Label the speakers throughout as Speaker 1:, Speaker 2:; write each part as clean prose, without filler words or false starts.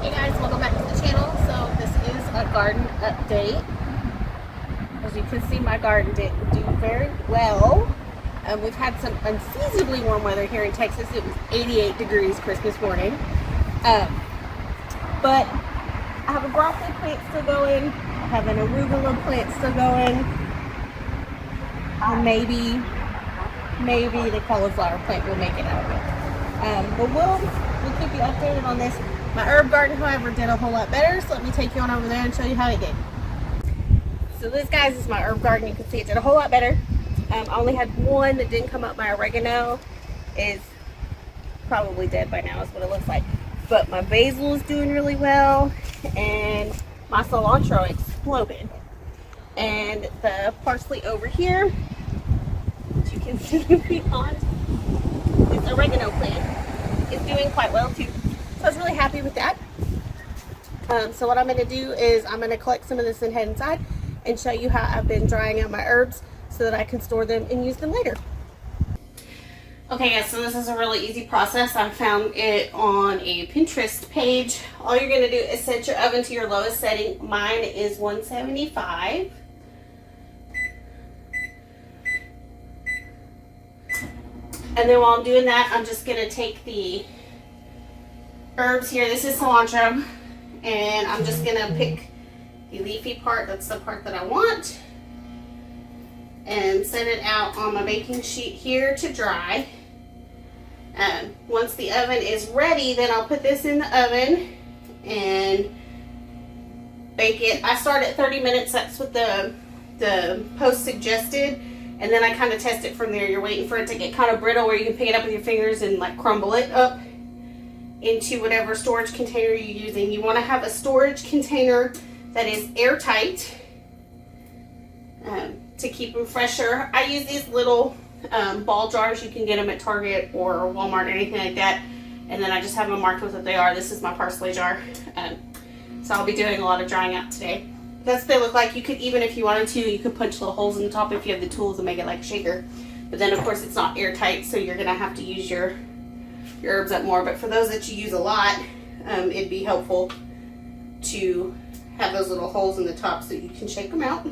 Speaker 1: Hey guys, welcome back to the channel. So this is a garden update. As you can see, my garden didn't do very well. We've had some unseasonably warm weather here in Texas. It was 88 degrees Christmas morning. But I have a broccoli plant still going. I have an arugula plant still going. And maybe the cauliflower plant will make it out of it. But we'll keep you updated on this. My herb garden, however, did a whole lot better, so let me take you on over there and show you how it did. So this, guys, is my herb garden. You can see it did a whole lot better. I only had one that didn't come up. My oregano is probably dead by now, is what it looks like. But my basil is doing really well, and my cilantro exploded. And the parsley over here, as you can see beyond this oregano plant, is doing quite well too. So I was really happy with that. So what I'm going to do is I'm going to collect some of this and head inside and show you how I've been drying out my herbs so that I can store them and use them later. Okay guys, so this is a really easy process. I found it on a Pinterest page. All you're going to do is set your oven to your lowest setting. Mine is 175. And then while I'm doing that, I'm just going to take the herbs here. This is cilantro, and I'm just gonna pick the leafy part. That's the part that I want, and set it out on my baking sheet here to dry. Once the oven is ready, then I'll put this in the oven and bake it. I start at 30 minutes. That's what the post suggested, and then I kind of test it from there. You're waiting for it to get kind of brittle where you can pick it up with your fingers and like crumble it up into whatever storage container you're using. You want to have a storage container that is airtight to keep them fresher. I use these little ball jars. You can get them at Target or Walmart or anything like that. And then I just have them marked with what they are. This is my parsley jar. So I'll be doing a lot of drying out today. That's what they look like. You could, even if you wanted to, you could punch little holes in the top if you have the tools and make it like a shaker. But then of course it's not airtight, so you're gonna have to use your herbs up more. But for those that you use a lot, it'd be helpful to have those little holes in the top so you can shake them out.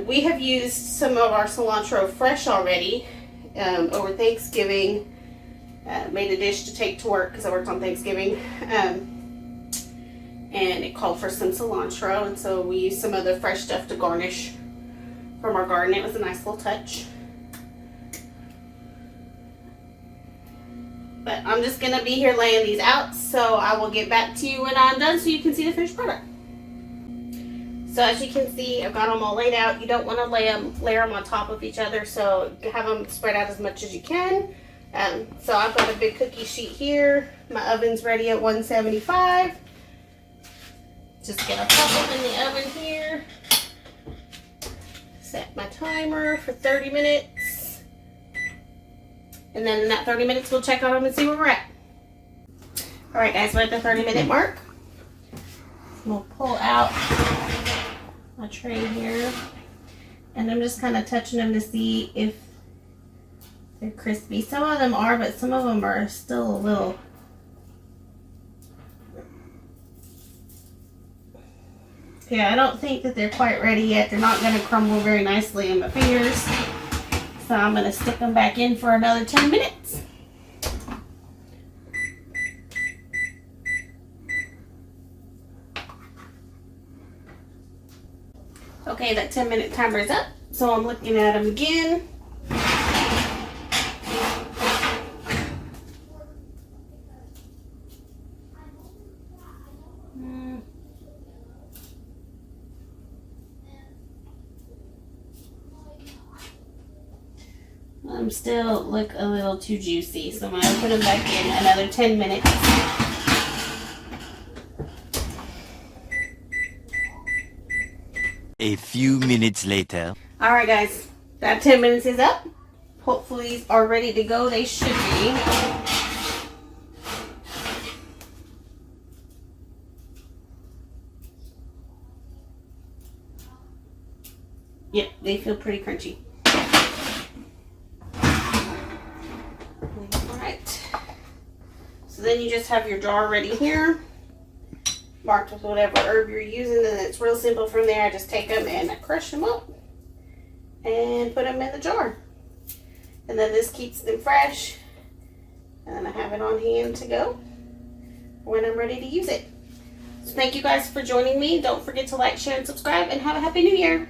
Speaker 1: We have used some of our cilantro fresh already over Thanksgiving. Made a dish to take to work because I worked on Thanksgiving, and it called for some cilantro, and so we used some of the fresh stuff to garnish from our garden. It was a nice little touch. But I'm just going to be here laying these out, so I will get back to you when I'm done so you can see the finished product. So as you can see, I've got them all laid out. You don't want to layer them on top of each other, so have them spread out as much as you can. So I've got a big cookie sheet here. My oven's ready at 175. Just get a couple in the oven here. Set my timer for 30 minutes. And then in that 30 minutes, we'll check on them and see where we're at. All right, guys, we're at the 30-minute mark. We'll pull out my tray here. And I'm just kind of touching them to see if they're crispy. Some of them are, but some of them are still a little. Yeah, I don't think that they're quite ready yet. They're not going to crumble very nicely in my fingers. So I'm going to stick them back in for another 10 minutes. Okay, that 10-minute timer is up. So I'm looking at them again. Still look a little too juicy, so I'm going to put them back in another 10 minutes.
Speaker 2: A few minutes later.
Speaker 1: Alright guys, that 10 minutes is up. Hopefully these are ready to go. They should be. Yep, they feel pretty crunchy. then you just have your jar ready here, marked with whatever herb you're using, and it's real simple from there. I just take them and I crush them up and put them in the jar. And then this keeps them fresh. And then I have it on hand to go when I'm ready to use it. So thank you guys for joining me. Don't forget to like, share, and subscribe, and have a Happy New Year.